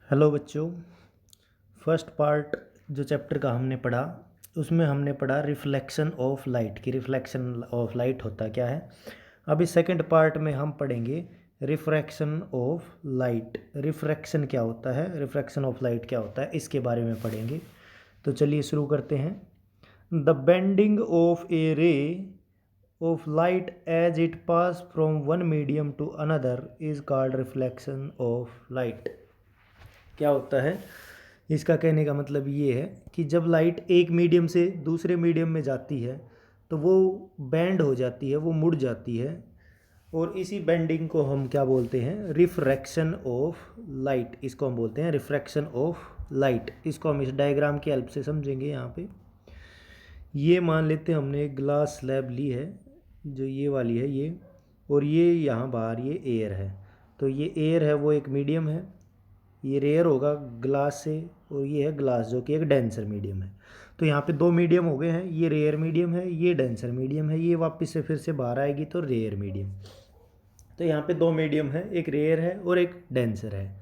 Hello बच्चों। First part जो chapter का हमने पढ़ा उसमें हमने पढ़ा रिफ्लेक्शन ऑफ लाइट की। रिफ्लेक्शन ऑफ लाइट होता क्या है। अभी सेकंड पार्ट में हम पढ़ेंगे रिफ्रैक्शन ऑफ लाइट। रिफ्रैक्शन क्या होता है, रिफ्रैक्शन ऑफ लाइट क्या होता है, इसके बारे में पढ़ेंगे। तो चलिए शुरू करते हैं। The bending of a ray of light as it pass from one medium to another is called reflection of light. क्या होता है, इसका कहने का मतलब ये है कि जब लाइट एक मीडियम से दूसरे मीडियम में जाती है तो वो बेंड हो जाती है, वो मुड़ जाती है, और इसी बेंडिंग को हम क्या बोलते हैं, रिफ्रैक्शन ऑफ लाइट। इसको हम बोलते हैं रिफ्रैक्शन ऑफ लाइट। इसको हम इस डायग्राम की हेल्प से समझेंगे। यहाँ पे ये मान लेते हैं हमने एक ग्लास स्लैब ली है, जो ये वाली है ये, और ये यहाँ बाहर ये एयर है। तो ये एयर है, वो एक मीडियम है, ये रेयर होगा ग्लास से, और ये है ग्लास जो कि एक डेंसर मीडियम है। तो यहाँ पे दो मीडियम हो गए हैं, ये रेयर मीडियम है, ये डेंसर मीडियम है। ये वापस से फिर से बाहर आएगी तो रेयर मीडियम। तो यहाँ पे दो मीडियम है, एक रेयर है और एक डेंसर है।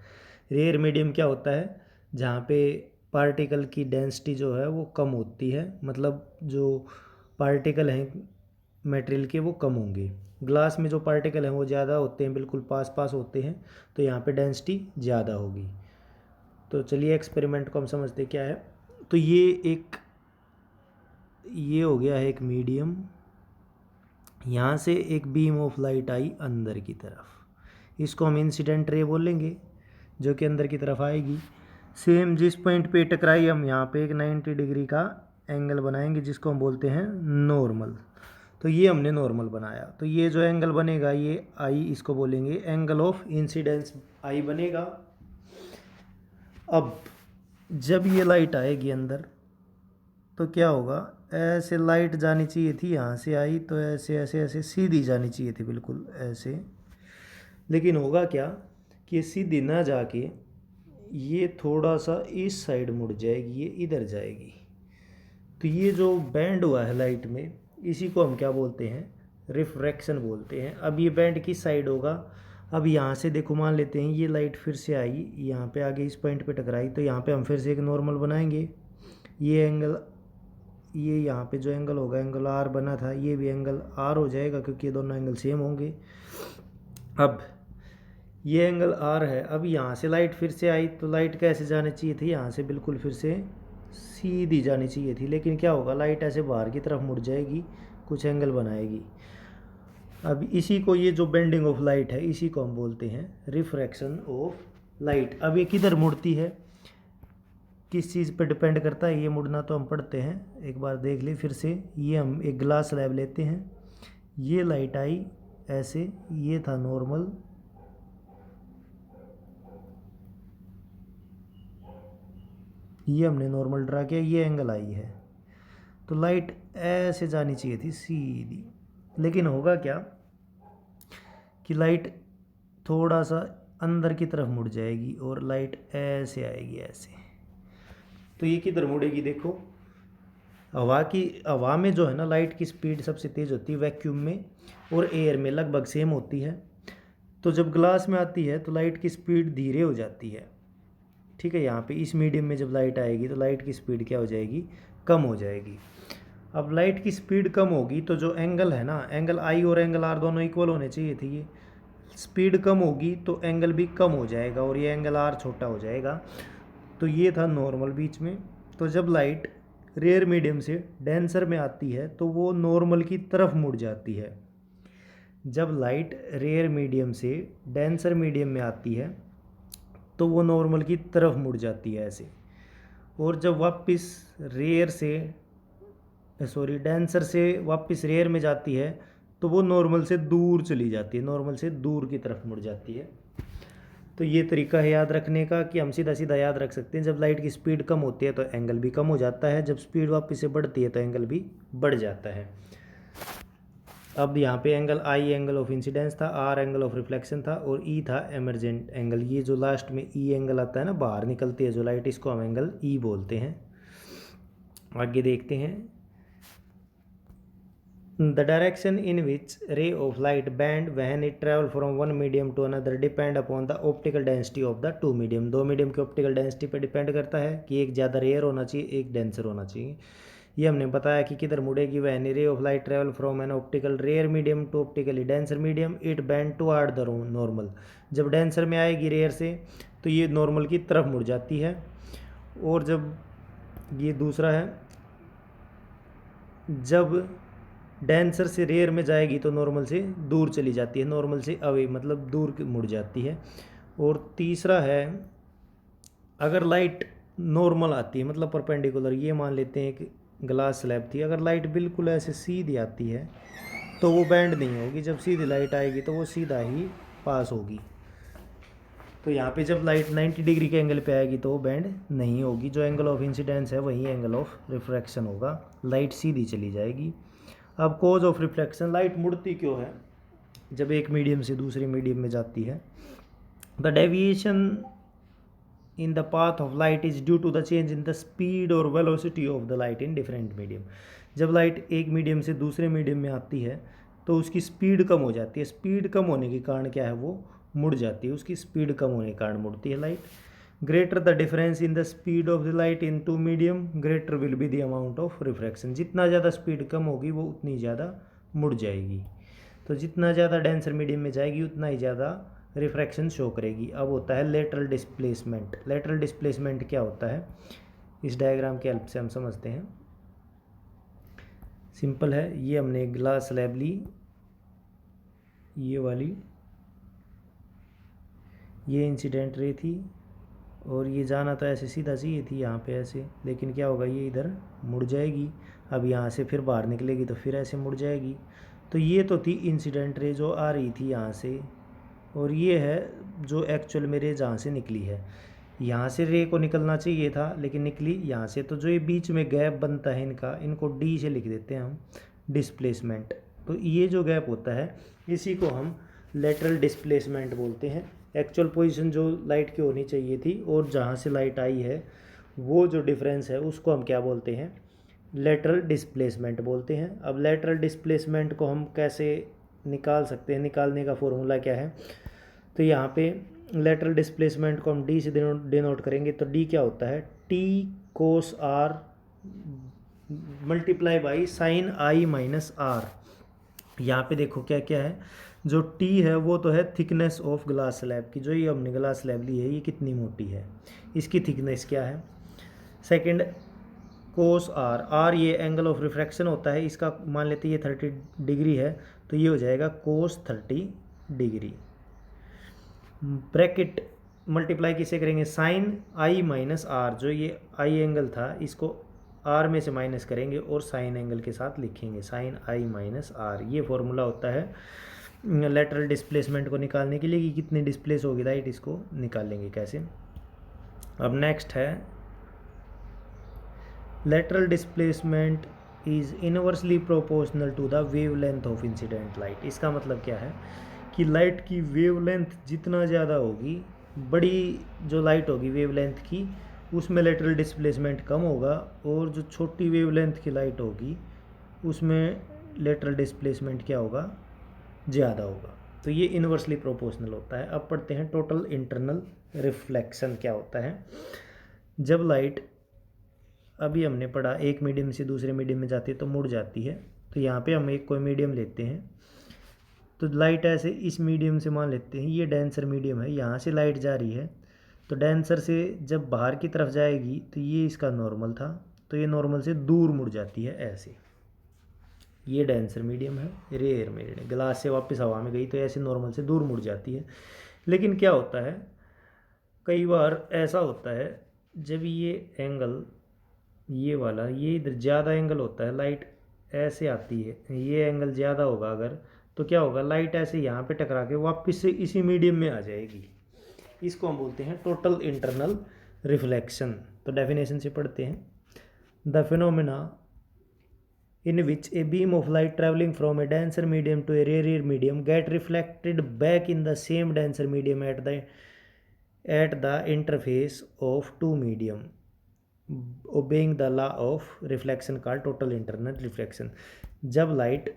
रेयर मीडियम क्या होता है, जहाँ पे पार्टिकल की डेंसिटी जो है वो कम होती है, मतलब जो पार्टिकल हैं मटेरियल के वो कम होंगे। ग्लास में जो पार्टिकल हैं वो ज़्यादा होते हैं, बिल्कुल पास पास होते हैं, तो यहाँ पे डेंसिटी ज़्यादा होगी। तो चलिए एक्सपेरिमेंट को हम समझते क्या है। तो ये हो गया है एक मीडियम, यहाँ से एक बीम ऑफ लाइट आई अंदर की तरफ, इसको हम इंसिडेंट रे बोलेंगे, जो कि अंदर की तरफ आएगी। सेम जिस पॉइंट पे टकराई हम यहाँ पे एक 90 डिग्री का एंगल बनाएंगे, जिसको हम बोलते हैं नॉर्मल। तो ये हमने नॉर्मल बनाया, तो ये जो एंगल बनेगा ये आई, इसको बोलेंगे एंगल ऑफ इंसिडेंस, आई बनेगा। अब जब ये लाइट आएगी अंदर तो क्या होगा, ऐसे लाइट जानी चाहिए थी, यहाँ से आई तो ऐसे ऐसे ऐसे सीधी जानी चाहिए थी, बिल्कुल ऐसे। लेकिन होगा क्या कि सीधी ना जाके ये थोड़ा सा इस साइड मुड़ जाएगी, ये इधर जाएगी। तो ये जो बैंड हुआ है लाइट में, इसी को हम क्या बोलते हैं, रिफ्रैक्शन बोलते हैं। अब ये बैंड किस साइड होगा, अब यहाँ से देखो, मान लेते हैं ये लाइट फिर से आई, यहाँ पे आगे इस पॉइंट पे टकराई, तो यहाँ पे हम फिर से एक नॉर्मल बनाएंगे। ये एंगल, ये यहाँ पे जो एंगल होगा, एंगल आर बना था, ये भी एंगल आर हो जाएगा, क्योंकि ये दोनों एंगल सेम होंगे। अब ये एंगल आर है। अब यहाँ से लाइट फिर से आई, तो लाइट कैसे जानी चाहिए थी, यहाँ से बिल्कुल फिर से सीधी जानी चाहिए थी। लेकिन क्या होगा, लाइट ऐसे बाहर की तरफ मुड़ जाएगी, कुछ एंगल बनाएगी। अब इसी को, ये जो बेंडिंग ऑफ लाइट है, इसी को हम बोलते हैं रिफ्रैक्शन ऑफ लाइट। अब ये किधर मुड़ती है, किस चीज़ पर डिपेंड करता है, ये मुड़ना तो हम पढ़ते हैं, एक बार देख ले फिर से। ये हम एक ग्लास स्लैब लेते हैं, ये लाइट आई ऐसे, ये था नॉर्मल, ये हमने नॉर्मल ड्रा किया, ये एंगल आई है, तो लाइट ऐसे जानी चाहिए थी सीधी। लेकिन होगा क्या कि लाइट थोड़ा सा अंदर की तरफ मुड़ जाएगी और लाइट ऐसे आएगी ऐसे। तो ये किधर मुड़ेगी, देखो, हवा में जो है ना, लाइट की स्पीड सबसे तेज़ होती है वैक्यूम में, और एयर में लगभग सेम होती है। तो जब ग्लास में आती है तो लाइट की स्पीड धीरे हो जाती है, ठीक है। यहाँ पे इस मीडियम में जब लाइट आएगी तो लाइट की स्पीड क्या हो जाएगी, कम हो जाएगी। अब लाइट की स्पीड कम होगी तो जो एंगल है ना, एंगल आई और एंगल आर दोनों इक्वल होने चाहिए थे। ये स्पीड कम होगी तो एंगल भी कम हो जाएगा, और ये एंगल आर छोटा हो जाएगा। तो ये था नॉर्मल बीच में। तो जब लाइट रेयर मीडियम से डेंसर में आती है तो वो नॉर्मल की तरफ मुड़ जाती है। जब लाइट रेयर मीडियम से डेंसर मीडियम में आती है तो वो नॉर्मल की तरफ मुड़ जाती है ऐसे। और जब वापस रेयर से, सॉरी, डेंसर से वापस रेयर में जाती है तो वो नॉर्मल से दूर चली जाती है, नॉर्मल से दूर की तरफ मुड़ जाती है। तो ये तरीका है याद रखने का, कि हम सीधा सीधा याद रख सकते हैं, जब लाइट की स्पीड कम होती है तो एंगल भी कम हो जाता है, जब स्पीड वापस से बढ़ती है तो एंगल भी बढ़ जाता है। अब यहाँ पे angle I angle of incidence था, आर एंगल ऑफ रिफ्लेक्शन था, और ई था एमरजेंट एंगल। ये जो लास्ट में ई एंगल आता है ना, बाहर निकलती है जो लाइट, इसको हम एंगल ई बोलते हैं। आगे देखते हैं। The direction in which ray of light bend when it travel from one medium to another depend upon the optical density of the two medium. दो मीडियम की ऑप्टिकल डेंसिटी पर डिपेंड करता है कि एक ज़्यादा रेयर होना चाहिए, एक डेंसर होना चाहिए। ये हमने बताया कि किधर मुड़ेगी, वह ray of light travel from an optical rare medium to optically denser medium it bend toward the normal. जब डेंसर में आएगी रेयर से तो ये नॉर्मल की तरफ मुड़ जाती है, और जब ये दूसरा है, जब डेंसर से रेयर में जाएगी तो नॉर्मल से दूर चली जाती है, नॉर्मल से अवे मतलब दूर मुड़ जाती है। और तीसरा है, अगर लाइट नॉर्मल आती है मतलब परपेंडिकुलर, ये मान लेते हैं कि ग्लास स्लैब थी, अगर लाइट बिल्कुल ऐसे सीधी आती है तो वो बैंड नहीं होगी, जब सीधी लाइट आएगी तो वो सीधा ही पास होगी। तो यहाँ पे जब लाइट 90 डिग्री के एंगल पे आएगी तो वो बैंड नहीं होगी, जो एंगल ऑफ इंसिडेंस है वही एंगल ऑफ रिफ्रैक्शन होगा, लाइट सीधी चली जाएगी। अब कोज ऑफ रिफ्लेक्शन, लाइट मुड़ती क्यों है जब एक मीडियम से दूसरे मीडियम में जाती है? The deviation in the path of light is due to the change in the speed और velocity of the light in different medium. जब लाइट एक मीडियम से दूसरे मीडियम में आती है तो उसकी स्पीड कम हो जाती है, स्पीड कम होने के कारण क्या है, वो मुड़ जाती है, उसकी स्पीड कम होने के कारण मुड़ती है light. Greater the difference in the speed of the light in two medium greater will be the amount of refraction. जितना ज़्यादा स्पीड कम होगी वो उतनी ज़्यादा मुड़ जाएगी, तो जितना ज़्यादा डेंसर मीडियम में जाएगी उतना ही ज़्यादा रिफ्रैक्शन शो करेगी। अब होता है लेटरल डिस्प्लेसमेंट। लेटरल डिस्प्लेसमेंट क्या होता है, इस डायग्राम की हेल्प से हम समझते हैं। सिंपल है, ये हमने एक ग्लास स्लैब ली, ये वाली, ये इंसिडेंट रे थी, और ये जाना तो ऐसे सीधा चाहिए थी यहाँ पे ऐसे, लेकिन क्या होगा, ये इधर मुड़ जाएगी। अब यहाँ से फिर बाहर निकलेगी तो फिर ऐसे मुड़ जाएगी। तो ये तो थी इंसिडेंट रे जो आ रही थी यहाँ से, और ये है जो एक्चुअल में रे जहाँ से निकली है। यहाँ से रे को निकलना चाहिए था लेकिन निकली यहाँ से, तो जो ये बीच में गैप बनता है इनका, इनको डी से लिख देते हैं हम, डिस्प्लेसमेंट। तो ये जो गैप होता है इसी को हम लेटरल डिस्प्लेसमेंट बोलते हैं। एक्चुअल पोजीशन जो लाइट की होनी चाहिए थी और जहाँ से लाइट आई है वो जो डिफरेंस है उसको हम क्या बोलते हैं, लेटरल डिस्प्लेसमेंट बोलते हैं। अब लेटरल डिस्प्लेसमेंट को हम कैसे निकाल सकते हैं, निकालने का फॉर्मूला क्या है, तो यहाँ पे लेटरल डिस्प्लेसमेंट को हम डी से डिनोट करेंगे। तो डी क्या होता है, t cos r multiply by sine i minus r. यहाँ पे देखो क्या क्या है, जो टी है वो तो है थिकनेस ऑफ ग्लास स्लैब की, जो ये हमने ग्लास स्लैब ली है ये कितनी मोटी है, इसकी थिकनेस क्या है। सेकंड कोस आर, आर ये एंगल ऑफ रिफ्रैक्शन होता है, इसका मान लेते हैं ये 30 डिग्री है तो ये हो जाएगा कोस 30 डिग्री। ब्रैकेट मल्टीप्लाई किसे करेंगे, साइन आई माइनस आर, जो ये आई एंगल था इसको आर में से माइनस करेंगे और साइन एंगल के साथ लिखेंगे, साइन आई माइनस आर। ये फॉर्मूला होता है लेटरल डिस्प्लेसमेंट को निकालने के लिए कि कितनी डिस्प्लेस होगी लाइट, इसको निकालेंगे कैसे। अब नेक्स्ट है lateral displacement is inversely proportional to the wavelength of incident light. इसका मतलब क्या है कि लाइट की वेवलेंथ जितना ज़्यादा होगी, बड़ी जो लाइट होगी वेवलेंथ की, उसमें लेटरल डिस्प्लेसमेंट कम होगा, और जो छोटी वेवलेंथ की लाइट होगी उसमें लेटरल डिस्प्लेसमेंट क्या होगा, ज़्यादा होगा। तो ये इनवर्सली प्रोपोर्शनल होता है। अब पढ़ते हैं टोटल इंटरनल रिफ्लेक्शन क्या होता है। जब लाइट, अभी हमने पढ़ा, एक मीडियम से दूसरे मीडियम में जाती है तो मुड़ जाती है, तो यहाँ पे हम एक कोई मीडियम लेते हैं, तो लाइट ऐसे इस मीडियम से मान लेते हैं, ये डेंसर मीडियम है, यहाँ से लाइट जा रही है, तो डेंसर से जब बाहर की तरफ जाएगी तो ये इसका नॉर्मल था, तो ये नॉर्मल से दूर मुड़ जाती है ऐसे। ये डेंसर मीडियम है, रेयर मीडियम, ग्लास से वापस हवा में गई तो ऐसे नॉर्मल से दूर मुड़ जाती है। लेकिन क्या होता है, कई बार ऐसा होता है जब ये एंगल, ये वाला, ये इधर ज़्यादा एंगल होता है, लाइट ऐसे आती है, ये एंगल ज़्यादा होगा अगर, तो क्या होगा, लाइट ऐसे यहाँ पे टकरा के वापस से इसी मीडियम में आ जाएगी। इसको हम बोलते हैं टोटल इंटरनल रिफ्लेक्शन। तो डेफिनेशन से पढ़ते हैं, the phenomena in which a beam of light traveling from a denser medium to a rarer medium get reflected back in the same denser medium at the interface of two medium, obeying the law of reflection called total internal reflection। जब light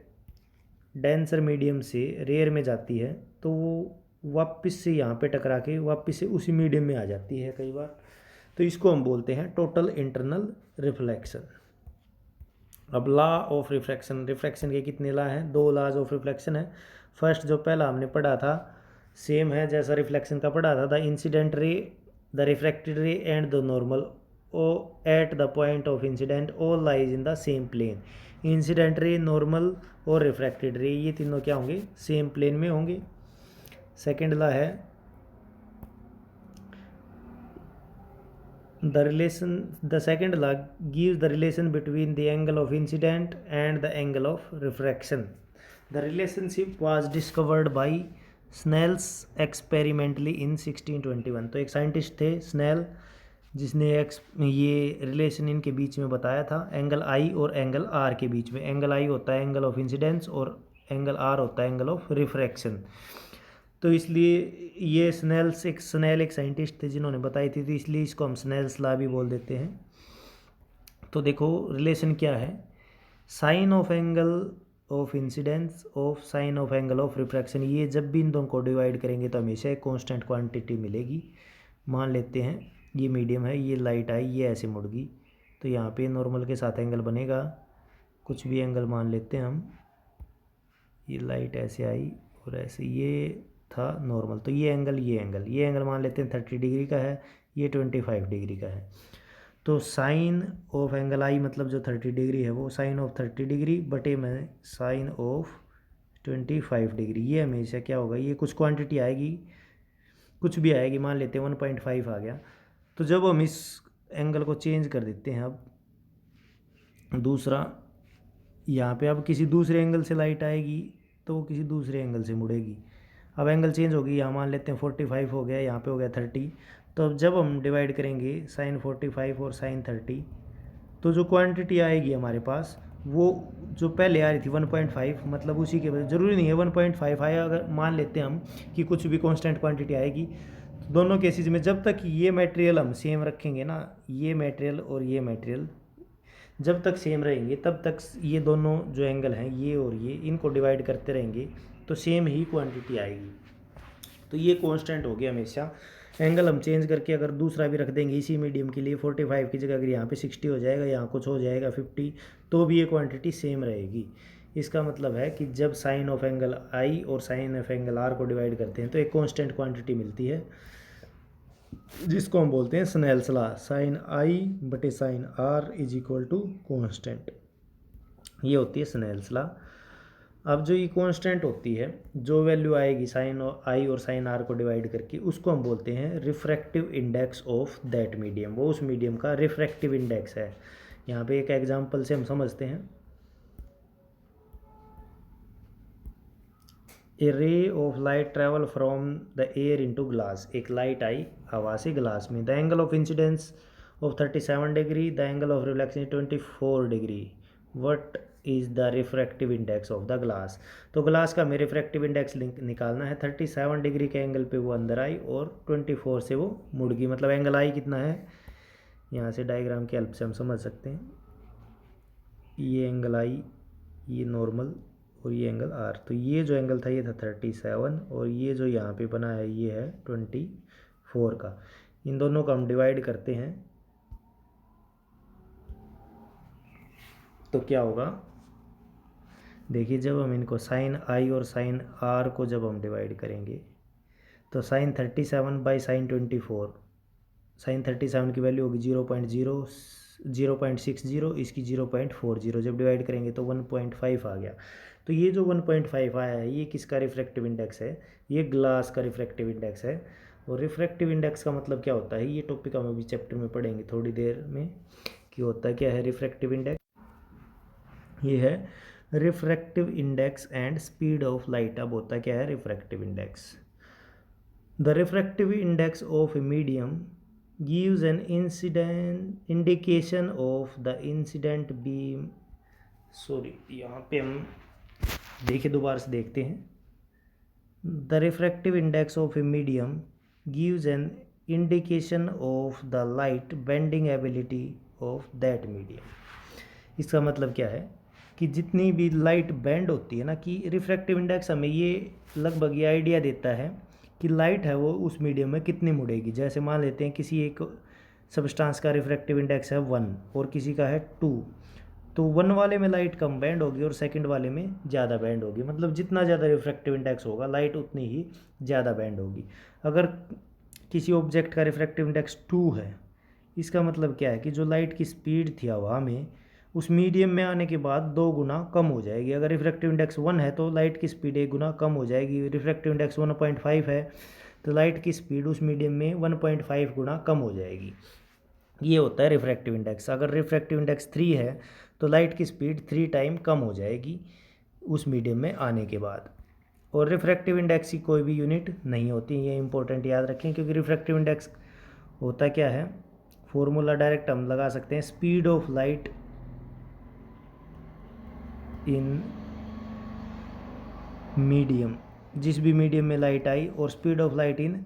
denser medium से rare में जाती है तो वो वापस से यहाँ पे टकरा के वापस से उसी मीडियम में आ जाती है कई बार, तो इसको हम बोलते हैं टोटल इंटरनल रिफ्लेक्शन। अब लॉ ऑफ रिफ्रैक्शन, रिफ्रैक्शन के कितने लॉ हैं? 2 लॉज ऑफ रिफ्लेक्शन है। फर्स्ट जो पहला हमने पढ़ा था सेम है जैसा रिफ्लेक्शन का पढ़ा था, the incident ray, the refracted ray and the normal o at the point of incidence all lies in the same plane. Incident ray, normal और रिफ्रैक्टेड रे ये तीनों क्या होंगे? सेम प्लेन में होंगे। सेकेंड लॉ है the second law gives the relation between the angle of incident and the angle of refraction. The relationship was discovered by Snell's experimentally in 1621। तो एक साइंटिस्ट थे स्नेल जिसने ये रिलेशन इनके बीच में बताया था, एंगल आई और एंगल आर के बीच में। एंगल आई होता है एंगल ऑफ इंसिडेंस और एंगल आर होता है एंगल ऑफ रिफ्रैक्शन। तो इसलिए ये स्नेल एक साइंटिस्ट थे जिन्होंने बताई थी, तो इसलिए इसको हम स्नेल्स लॉ भी बोल देते हैं। तो देखो रिलेशन क्या है, sine of angle of incidence of sine of angle of refraction, ये जब भी इन दोनों को डिवाइड करेंगे तो हमेशा एक कांस्टेंट क्वांटिटी मिलेगी। मान लेते हैं ये मीडियम है, ये लाइट आई, ये ऐसे मुड़ गई, तो यहाँ पे नॉर्मल के साथ एंगल बनेगा, कुछ भी एंगल मान लेते हैं हम, ये लाइट ऐसे आई और ऐसे, ये था नॉर्मल, तो ये एंगल मान लेते हैं 30 डिग्री का है, ये 25 डिग्री का है। तो साइन ऑफ एंगल आई मतलब जो 30 डिग्री है वो साइन ऑफ 30 डिग्री बटे में साइन ऑफ 25 डिग्री, ये हमेशा क्या होगा, ये कुछ क्वांटिटी आएगी, कुछ भी आएगी, मान लेते हैं 1.5 आ गया। तो जब हम इस एंगल को चेंज कर देते हैं, अब दूसरा यहाँ पे अब किसी दूसरे एंगल से लाइट आएगी तो वो किसी दूसरे एंगल से मुड़ेगी। अब एंगल चेंज होगी, यहाँ मान लेते हैं 45 हो गया, यहाँ पे हो गया 30। तो अब जब हम डिवाइड करेंगे साइन 45 और साइन 30, तो जो क्वांटिटी आएगी हमारे पास वो जो पहले आ रही थी 1.5, मतलब उसी के वजह, ज़रूरी नहीं है 1.5 आया, अगर मान लेते हैं हम कि कुछ भी कांस्टेंट क्वांटिटी आएगी, तो दोनों केसेस में जब तक ये मटेरियल हम सेम रखेंगे ना, ये मटेरियल और ये मटेरियल जब तक सेम रहेंगे तब तक ये दोनों जो एंगल हैं ये और ये, इनको डिवाइड करते रहेंगे तो सेम ही क्वांटिटी आएगी। तो ये कांस्टेंट हो गया हमेशा। एंगल हम चेंज करके अगर दूसरा भी रख देंगे इसी मीडियम के लिए, 45 की जगह अगर यहाँ पे 60 हो जाएगा, यहाँ कुछ हो जाएगा 50, तो भी ये क्वांटिटी सेम रहेगी। इसका मतलब है कि जब साइन ऑफ एंगल आई और साइन ऑफ एंगल आर को डिवाइड करते हैं तो एक कांस्टेंट क्वांटिटी मिलती है, जिसको हम बोलते हैं स्नेल्स लॉ, साइन आई बटे sine r is equal to constant, ये होती है स्नेल्स लॉ। अब जो ये कांस्टेंट होती है, जो वैल्यू आएगी साइन आई और साइन आर को डिवाइड करके, उसको हम बोलते हैं refractive index of that medium, वो उस मीडियम का रिफ्रैक्टिव इंडेक्स है। यहाँ पे एक एग्जांपल से हम समझते हैं, a ray of light travel from the air into glass, एक लाइट आई हवा से ग्लास में, the angle of incidence of 37 degree, the angle of reflection 24 degree, what is the refractive index of the glass. तो glass का हमें refractive index निकालना है, 37 डिग्री के एंगल पे वो अंदर आई और 24 से वो मुड़ गई, मतलब एंगल आई कितना है, यहाँ से डायग्राम की हेल्प से हम समझ सकते हैं, ये एंगल आई, ये नॉर्मल और ये एंगल आर, तो ये जो एंगल था ये था 37 और ये जो यहाँ पे बना है ये है 24 का। इन दोनों को हम डिवाइड करते हैं तो क्या होगा, देखिए जब हम इनको साइन आई और साइन आर को जब हम डिवाइड करेंगे तो साइन 37 बाई साइन 24, साइन 37 की वैल्यू होगी 0.60, इसकी 0.40, जब डिवाइड करेंगे तो 1.5 आ गया। तो ये जो 1.5 आया है ये किसका रिफ्रैक्टिव इंडेक्स है, ये ग्लास का रिफ्रैक्टिव इंडेक्स है। और रिफ्रैक्टिव इंडेक्स का मतलब क्या होता है, ये टॉपिक हम अभी चैप्टर में पढ़ेंगे थोड़ी देर में कि होता क्या है रिफ्रैक्टिव इंडेक्स। ये है refractive index and speed of light. अब होता क्या है refractive index, the refractive index of a medium gives an incident indication of the incident beam, sorry यहाँ पे हम देखिए दोबारा से देखते हैं, the refractive index of a medium gives an indication of the light bending ability of that medium। इसका मतलब क्या है कि जितनी भी लाइट बेंड होती है ना, कि रिफ्रैक्टिव इंडेक्स हमें ये लगभग ये आइडिया देता है कि लाइट है वो उस मीडियम में कितनी मुड़ेगी। जैसे मान लेते हैं किसी एक सब्सटेंस का रिफ्रैक्टिव इंडेक्स है 1 और किसी का है 2, तो 1 वाले में लाइट कम बैंड होगी और सेकंड वाले में ज़्यादा बैंड होगी। मतलब जितना ज़्यादा रिफ्रैक्टिव इंडेक्स होगा लाइट उतनी ही ज़्यादा बैंड होगी। अगर किसी ऑब्जेक्ट का रिफ्रैक्टिव इंडेक्स 2 है, इसका मतलब क्या है कि जो लाइट की स्पीड थी हवा में उस मीडियम में आने के बाद 2 गुना कम हो जाएगी। अगर रिफ्रैक्टिव इंडेक्स 1 है तो लाइट की स्पीड 1 गुना कम हो जाएगी। रिफ्रैक्टिव इंडेक्स 1.5 है तो लाइट की स्पीड उस मीडियम में 1.5 गुना कम हो जाएगी। ये होता है रिफ्रैक्टिव इंडेक्स। अगर रिफ्रैक्टिव इंडेक्स 3 है तो लाइट की स्पीड 3 टाइम कम हो जाएगी उस मीडियम में आने के बाद। और रिफ्रैक्टिव इंडेक्स की कोई भी यूनिट नहीं होती, ये इंपॉर्टेंट याद रखें, क्योंकि रिफ्रैक्टिव इंडेक्स होता क्या है, फॉर्मूला डायरेक्ट हम लगा सकते हैं, speed of light in medium, जिस भी मीडियम में लाइट आई, और speed of light in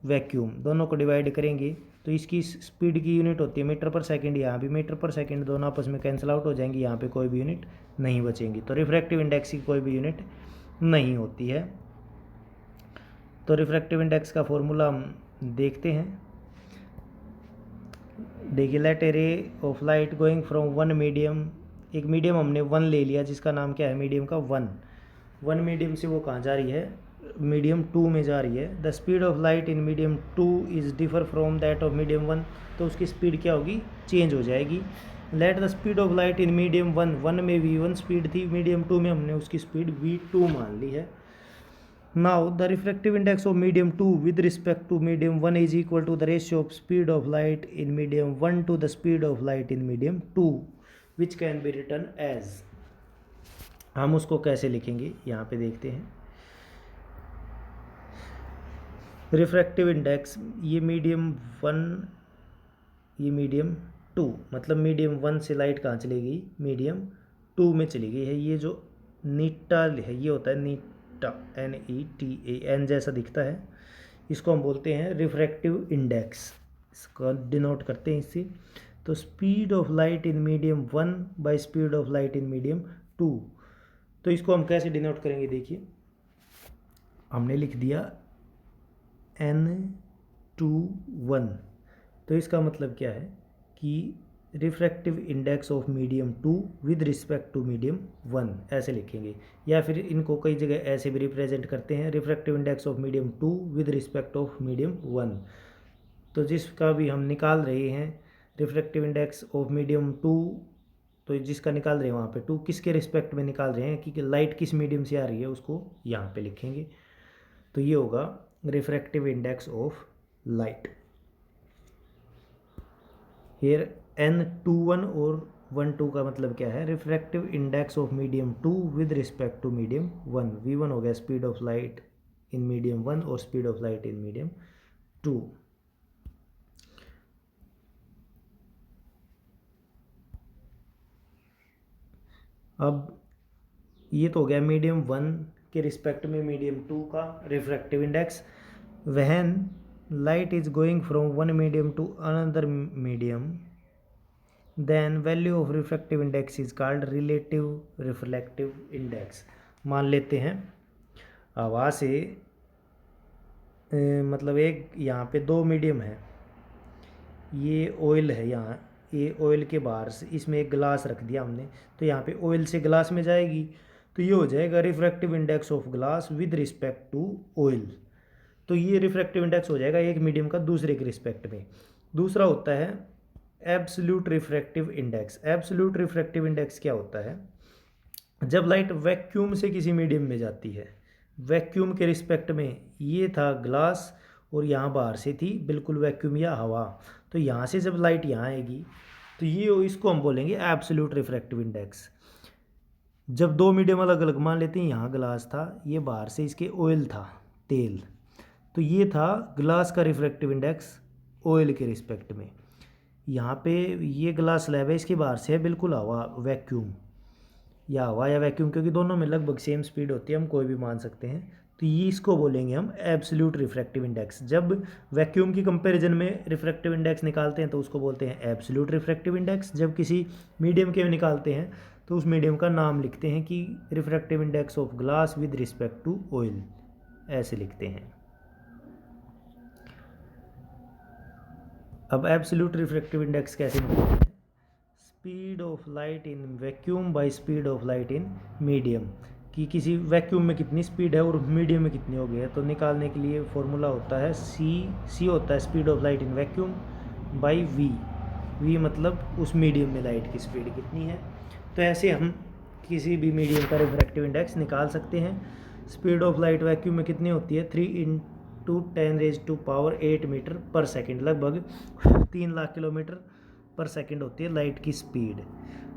vacuum, दोनों को डिवाइड करेंगे तो इसकी स्पीड की यूनिट होती है मीटर पर सेकंड। यहाँ भी मीटर पर सेकंड, दोनों आपस में कैंसिल आउट हो जाएंगी, यहाँ पे कोई भी यूनिट नहीं बचेंगी। तो रिफ्रैक्टिव इंडेक्स की कोई भी यूनिट नहीं होती है। तो रिफ्रैक्टिव इंडेक्स का फॉर्मूला हम देखते हैं। देखिए, let a ray of light going from one medium, एक मीडियम हमने 1 ले लिया जिसका नाम क्या है, मीडियम का 1 मीडियम से वो कहाँ जा रही है, मीडियम 2 में जा रही है। The speed of light in medium 2 is differ from that of medium 1, तो उसकी स्पीड क्या होगी, चेंज हो जाएगी। Let the speed of light in medium 1 में v1 स्पीड थी, मीडियम 2 में हमने उसकी स्पीड v2 मान ली है। Now the refractive index of medium 2 with respect to medium 1 is equal to the ratio of speed of light in medium 1 to the speed of light in medium 2 which can be written as. हम उसको कैसे लिखेंगे यहाँ पे देखते हैं। Refractive index, ये medium 1, ये मीडियम 2, मतलब मीडियम 1 से लाइट कहाँ चली गई, मीडियम 2 में चली गई है। ये जो नीटा है ये होता है नीटा, NETA, जैसा दिखता है, इसको हम बोलते हैं रिफ्रैक्टिव इंडेक्स, इसको डिनोट करते हैं इससे। तो speed of light in medium 1 by speed of light in medium 2, तो इसको हम कैसे डिनोट करेंगे, देखिए हमने लिख दिया N21, तो इसका मतलब क्या है कि refractive index of medium 2 with respect to medium 1, ऐसे लिखेंगे। या फिर इनको कई जगह ऐसे भी रिप्रेजेंट करते हैं, refractive index of medium 2 with respect of medium 1। तो जिसका भी हम निकाल रहे हैं रिफ्रैक्टिव इंडेक्स ऑफ मीडियम 2, तो जिसका निकाल रहे हैं वहाँ पे 2 किसके रिस्पेक्ट में निकाल रहे हैं, कि लाइट किस मीडियम से आ रही है उसको यहाँ पे लिखेंगे। तो ये होगा refractive index of light. Here N21 और 12 का मतलब क्या है, refractive index of medium 2 with respect to medium 1। V1 हो गया speed of light in medium 1 और speed of light in medium 2। अब ये तो हो गया मीडियम 1 के रिस्पेक्ट में मीडियम 2 का refractive index. When light is going from one medium to another medium, then value of refractive index is called relative reflective index. मान लेते हैं हवा से मतलब एक यहाँ पे 2 मीडियम है, ये ऑयल है, यहाँ ये ऑयल के बाहर से इसमें एक ग्लास रख दिया हमने, तो यहाँ पे ऑयल से ग्लास में जाएगी, तो ये हो जाएगा refractive index of glass with respect to oil. तो ये रिफ्रैक्टिव इंडेक्स हो जाएगा एक मीडियम का दूसरे के रिस्पेक्ट में। दूसरा होता है absolute refractive index. Absolute refractive index क्या होता है, जब लाइट वैक्यूम से किसी मीडियम में जाती है, वैक्यूम के रिस्पेक्ट में ये था ग्लास और यहाँ बाहर से थी बिल्कुल वैक्यूम या हवा, तो यहाँ से जब लाइट यहाँ आएगी तो ये इसको हम बोलेंगे एब्सोल्यूट रिफ्रैक्टिव इंडेक्स। जब 2 मीडियम अलग अलग मान लेते हैं, यहाँ ग्लास था, ये बाहर से इसके ऑयल था, तेल, तो ये था ग्लास का रिफ्रैक्टिव इंडेक्स ऑयल के रिस्पेक्ट में। यहाँ पे ये ग्लास स्लैब है, इसके बाहर से है बिल्कुल हवा, वैक्यूम या हवा या वैक्यूम, क्योंकि दोनों में लगभग सेम स्पीड होती है, हम कोई भी मान सकते हैं। तो ये इसको बोलेंगे हम एब्सोल्यूट रिफ्रैक्टिव इंडेक्स। जब वैक्यूम की कंपैरिजन में रिफ्रैक्टिव इंडेक्स निकालते हैं तो उसको बोलते हैं एब्सोल्यूट रिफ्रैक्टिव इंडेक्स। जब किसी मीडियम के निकालते हैं तो उस मीडियम का नाम लिखते हैं कि refractive index of glass with respect to oil, ऐसे लिखते हैं। अब एब्सोल्यूट रिफ्रैक्टिव इंडेक्स कैसे निकालते हैं? Speed of light in vacuum by speed of light in medium, कि किसी वैक्यूम में कितनी स्पीड है और मीडियम में कितनी हो गई है। तो निकालने के लिए फॉर्मूला होता है सी होता है speed of light in vacuum by v मतलब उस मीडियम में लाइट की स्पीड कितनी है। तो ऐसे हम किसी भी मीडियम का रिफ्रैक्टिव इंडेक्स निकाल सकते हैं। स्पीड ऑफ लाइट वैक्यूम में कितनी होती है? 3 × 10⁻⁸ मीटर पर सेकेंड, लगभग 3 लाख किलोमीटर पर सेकेंड होती है लाइट की स्पीड।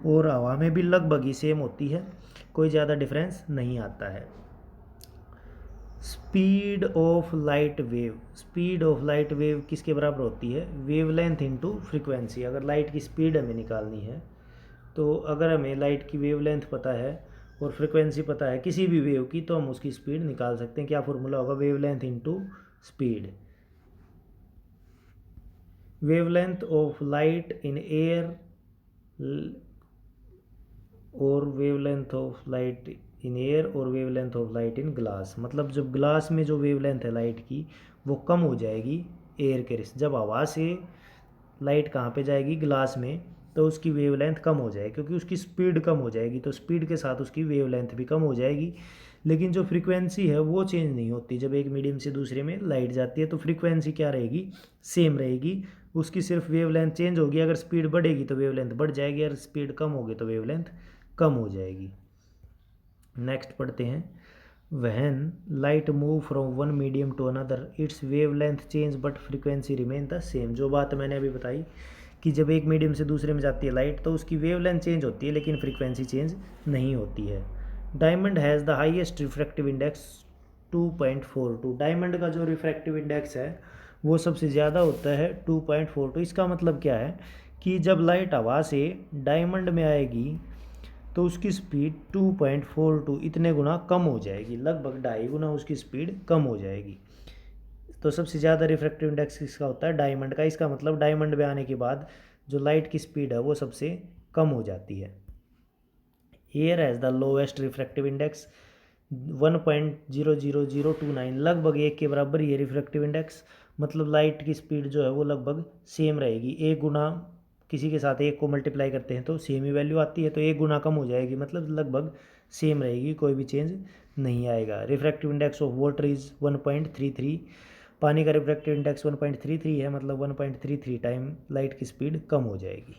और हवा में भी लगभग ही सेम होती है, कोई ज़्यादा डिफरेंस नहीं आता है। स्पीड ऑफ लाइट वेव किसके बराबर होती है? Wavelength into frequency. अगर लाइट की स्पीड हमें निकालनी है, तो अगर हमें लाइट की वेवलेंथ पता है और फ्रीक्वेंसी पता है किसी भी वेव की, तो हम उसकी स्पीड निकाल सकते हैं। क्या फॉर्मूला होगा? Wavelength into speed. Wavelength of light in air और wavelength of light in air और wavelength of light in glass, मतलब जब ग्लास में जो वेवलेंथ है लाइट की वो कम हो जाएगी एयर के रिश्ते। जब हवा से लाइट कहाँ पे जाएगी? ग्लास में, तो उसकी वेवलेंथ कम हो जाएगी क्योंकि उसकी स्पीड कम हो जाएगी, तो स्पीड के साथ उसकी वेवलेंथ भी कम हो जाएगी। लेकिन जो फ्रीक्वेंसी है वो चेंज नहीं होती। जब एक मीडियम से दूसरे में लाइट जाती है तो फ्रीक्वेंसी क्या रहेगी? सेम रहेगी। उसकी सिर्फ वेवलेंथ चेंज होगी। अगर स्पीड बढ़ेगी तो वेवलेंथ बढ़ जाएगी, अगर स्पीड कम होगी तो वेवलेंथ कम हो जाएगी। नेक्स्ट पढ़ते हैं। When light move from one medium to another its wavelength change but frequency remain the same. जो बात मैंने अभी बताई कि जब एक मीडियम से दूसरे में जाती है लाइट तो उसकी वेवलेंथ चेंज होती है लेकिन फ्रीक्वेंसी चेंज नहीं होती है। Diamond has the highest refractive index 2.42। Diamond का जो रिफ्रैक्टिव इंडेक्स है वो सबसे ज़्यादा होता है 2.42। इसका मतलब क्या है कि जब लाइट हवा से डायमंड में आएगी तो उसकी स्पीड 2.42 इतने गुना कम हो जाएगी, लगभग 2.5 गुना उसकी स्पीड कम हो जाएगी। तो सबसे ज़्यादा रिफ्रैक्टिव इंडेक्स किसका होता है? डायमंड का। इसका मतलब डायमंड में आने के बाद जो लाइट की स्पीड है वो सबसे कम हो जाती है। Air has the lowest refractive index 1.00029, लगभग 1 के बराबर ये रिफ्रैक्टिव इंडेक्स। मतलब लाइट की स्पीड जो है वो लगभग सेम रहेगी। 1 गुना किसी के साथ 1 को मल्टीप्लाई करते हैं तो सेम ही वैल्यू आती है, तो 1 गुना कम हो जाएगी, मतलब लगभग सेम रहेगी, कोई भी चेंज नहीं आएगा। Refractive index of water is 1.33। पानी का रिफ्रैक्टिव इंडेक्स 1.33 है, मतलब 1.33 टाइम लाइट की स्पीड कम हो जाएगी।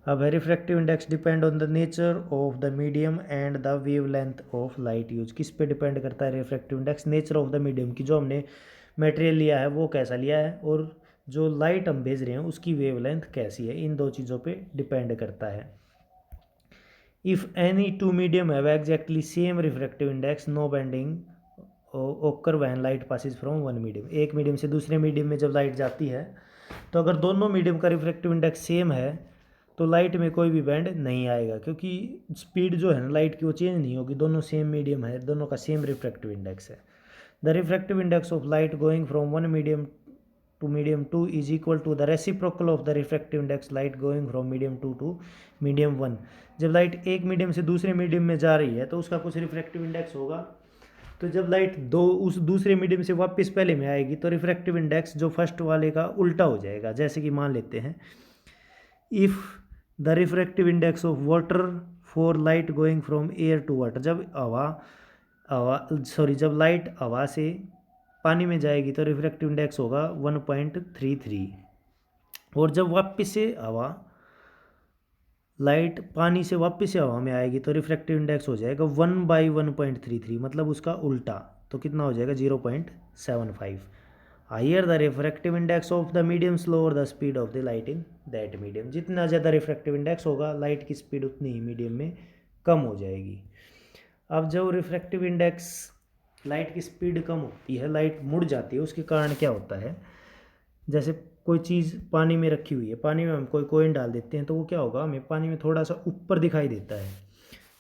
अब है refractive index depend on the nature of the medium and the wavelength of light use. किस पे डिपेंड करता है refractive index? Nature of the medium की, जो हमने मटेरियल लिया है वो कैसा लिया है, और जो लाइट हम भेज रहे हैं उसकी वेवलेंथ कैसी है, इन दो चीज़ों पे डिपेंड करता है। If any two medium have exactly same refractive index no bending occur when light passes from one medium. एक मीडियम से दूसरे मीडियम में जब लाइट जाती है तो अगर दोनों मीडियम का रिफ्रैक्टिव इंडेक्स सेम है तो लाइट में कोई भी बैंड नहीं आएगा, क्योंकि स्पीड जो है ना लाइट की वो चेंज नहीं होगी, दोनों सेम मीडियम है, दोनों का सेम रिफ्रैक्टिव इंडेक्स है। The refractive index of light going from one medium to medium 2 is equal to the reciprocal of the refractive index light going from medium 2 to medium 1। जब light एक medium से दूसरे medium में जा रही है तो उसका कुछ रिफ्रैक्टिव इंडेक्स होगा, तो जब लाइट उस दूसरे मीडियम से वापस पहले में आएगी तो रिफ्रैक्टिव इंडेक्स जो फर्स्ट वाले का उल्टा हो जाएगा। जैसे कि मान लेते हैं, if the refractive index of water for light going from air to water, जब लाइट हवा से पानी में जाएगी तो रिफ्रैक्टिव इंडेक्स होगा 1.33, और जब वापस से लाइट पानी से वापस से हवा में आएगी तो रिफ्रैक्टिव इंडेक्स हो जाएगा 1/1.33, मतलब उसका उल्टा, तो कितना हो जाएगा 0.75। Higher the refractive index of the medium slower the speed of the light in that medium. जितना ज़्यादा रिफ्रैक्टिव इंडेक्स होगा लाइट की स्पीड उतनी ही मीडियम में कम हो जाएगी। अब जब रिफ्रैक्टिव इंडेक्स लाइट की स्पीड कम होती है, लाइट मुड़ जाती है, उसके कारण क्या होता है? जैसे कोई चीज़ पानी में रखी हुई है, पानी में हम कोई कॉइन डाल देते हैं तो वो क्या होगा, हमें पानी में थोड़ा सा ऊपर दिखाई देता है।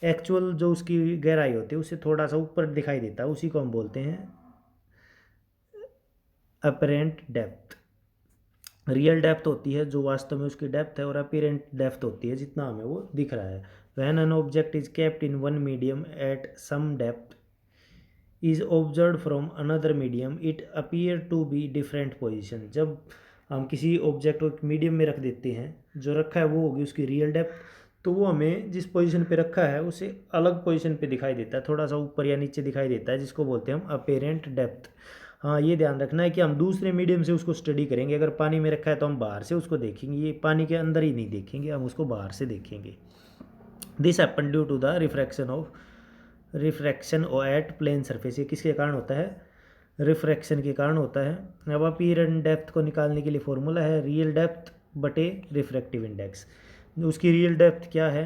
एक्चुअल जो उसकी गहराई होती है उससे थोड़ा सा ऊपर दिखाई देता है, उसी को हम बोलते हैं अपरेंट डेप्थ। रियल डेप्थ होती है जो वास्तव में उसकी डेप्थ है, और अपीरेंट डेप्थ होती है जितना हमें वो दिख रहा है। When an object is kept in one medium at some depth is observe from another medium it appear to be different position. जब हम किसी ऑब्जेक्ट को एक मीडियम में रख देते हैं, जो रखा है वो होगी उसकी रियल डेप्थ, तो वो हमें जिस पोजीशन पे रखा है उसे अलग पोजीशन पे दिखाई देता है, थोड़ा सा ऊपर या नीचे दिखाई देता है, जिसको बोलते हैं हम अपेरेंट डेप्थ। हाँ, ये ध्यान रखना है कि हम दूसरे मीडियम से उसको स्टडी करेंगे। अगर पानी में रखा है तो हम बाहर से उसको देखेंगे, ये पानी के अंदर ही नहीं देखेंगे, हम उसको बाहर से देखेंगे। This happen due to the refraction of at plane surface. ये किसके कारण होता है? रिफ्रैक्शन के कारण होता है। अब अपीरेंट डेप्थ को निकालने के लिए फॉर्मूला है रियल डेप्थ बटे रिफ्रैक्टिव इंडेक्स। उसकी रियल डेप्थ क्या है,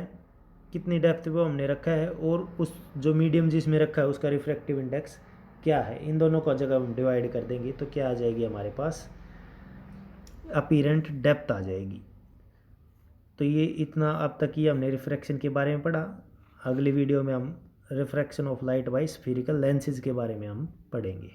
कितनी डेप्थ पे हमने रखा है, और उस जो मीडियम जिसमें रखा है उसका रिफ्रैक्टिव इंडेक्स क्या है, इन दोनों को जगह हम डिवाइड कर देंगे तो क्या आ जाएगी हमारे पास, अपीरेंट डेप्थ आ जाएगी। तो ये इतना अब तक ये हमने रिफ्रैक्शन के बारे में पढ़ा। अगली वीडियो में हम refraction of light by spherical lenses के बारे में हम पढ़ेंगे।